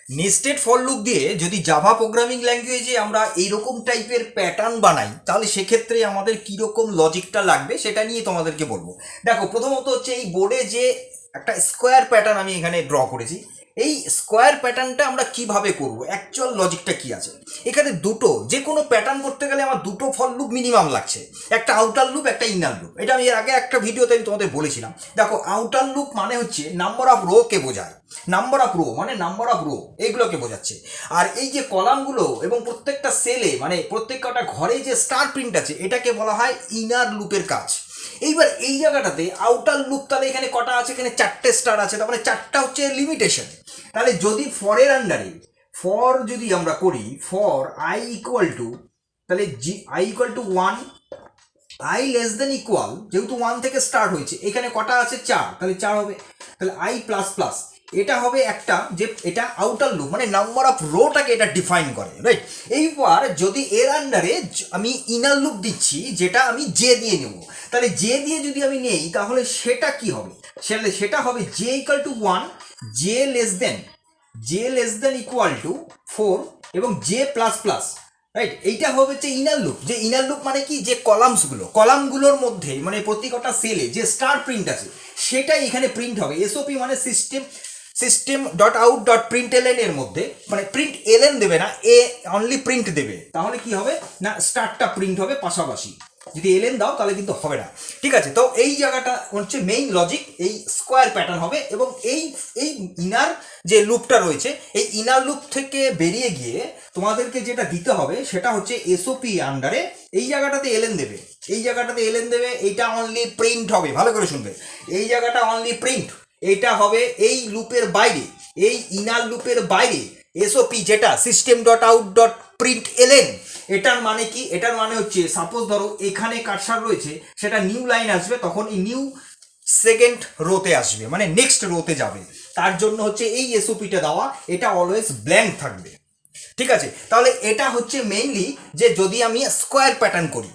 Nested for loop দিয়ে যদি Java programming ল্যাঙ্গুয়েজে আমরা এইরকম টাইপের প্যাটার্ন বানাই তাহলে সেক্ষেত্রে আমাদের কীরকম লজিকটা লাগবে সেটা নিয়ে তোমাদেরকে বলবো। দেখো, প্রথমত হচ্ছে এই বোর্ডে যে একটা স্কোয়ার প্যাটার্ন আমি এখানে ড্র করেছি, এই স্কোয়ার প্যাটার্নটা আমরা কিভাবে করব, অ্যাকচুয়াল লজিকটা কি আছে এখানে। দুটো যে কোনো প্যাটার্ন করতে গেলে আমার দুটো ফর লুপ মিনিমাম লাগছে, একটা আউটার লুপ একটা ইনার লুপ। এটা আমি এর আগে একটা ভিডিওতে আমি তোমাদের বলেছিলাম। দেখো, আউটার লুপ মানে হচ্ছে নাম্বার অফ রো কে বোঝায়, নাম্বার অফ রো মানে নাম্বার অফ রো এইগুলোকে বোঝাচ্ছে। আর এই যে কলামগুলো এবং প্রত্যেকটা সেলে মানে প্রত্যেকটা ঘরে যে স্টার প্রিন্ট আছে এটাকে বলা হয় ইনার লুপের কাজ। এইবার এই জায়গাটাতে আউটার লুপ, তাহলে এখানে কটা আছে, এখানে চারটে স্টার আছে, তার মানে চারটা হচ্ছে লিমিটেশন। তাহলে যদি ফরের আন্ডারে ফর যদি আমরা করি ফর আই ইকুয়াল টু, তাহলে I equal to 1, I less than equal, যেহেতু 1 থেকে স্টার্ট হয়েছে এখানে কটা আছে 4, তাহলে 4 হবে। তাহলে আই প্লাস প্লাস এটা হবে একটা, যে এটা আউটার লুপ মানে নাম্বার অফ রোটাকে এটা ডিফাইন করে, রাইট। এইবার যদি এর আন্ডারে আমি ইনার লুপ দিচ্ছি যেটা আমি জে দিয়ে নেব, তাহলে জে দিয়ে যদি আমি নেই তাহলে সেটা কি হবে, সেটা হবে J equal to 1, J less than equal to 4 এবং জে প্লাস প্লাস, রাইট। এইটা হবে হচ্ছে ইনার লুপ। যে ইনার লুপ মানে কি, যে কলামগুলোর মধ্যে মানে প্রত্যেকটা সেলে যে স্টার প্রিন্ট আছে সেটাই এখানে প্রিন্ট হবে। এসওপি মানে system dot out dot print LN এর মধ্যে মানে প্রিন্ট এলএন দেবে না, এ অনলি প্রিন্ট দেবে। তাহলে কি হবে না, স্টারটা প্রিন্ট হবে পাশাপাশি। যদি এলএন দাও তাহলে কিন্তু হবে না, ঠিক আছে। তো এই জায়গাটা হচ্ছে মেইন লজিক, এই স্কোয়ার প্যাটার্ন হবে। এবং এই এই ইনার যে লুপটা রয়েছে এই ইনার লুপ থেকে বেরিয়ে গিয়ে তোমাদেরকে যেটা দিতে হবে সেটা হচ্ছে এসওপি আন্ডারে এই জায়গাটাতে এলএন দেবে, এই জায়গাটাতে এলএন দেবে, এইটা অনলি প্রিন্ট হবে। ভালো করে শুনবে, এই জায়গাটা অনলি প্রিন্ট, এইটা হবে এই লুপের বাইরে, এই ইনার লুপের বাইরে এসওপি যেটা system dot out dot print LN. এটার মানে কি, এটার মানে হচ্ছে সাপোজ ধরো এখানে কার্সার রয়েছে, সেটা নিউ লাইন আসবে, তখন এই নিউ সেকেন্ড রোতে আসবে মানে নেক্সট রোতে যাবে। তার জন্য হচ্ছে এই এসওপিটা দেওয়া, এটা অলওয়েজ ব্ল্যাঙ্ক থাকবে, ঠিক আছে। তাহলে এটা হচ্ছে মেইনলি যে যদি আমি স্কোয়ার প্যাটার্ন করি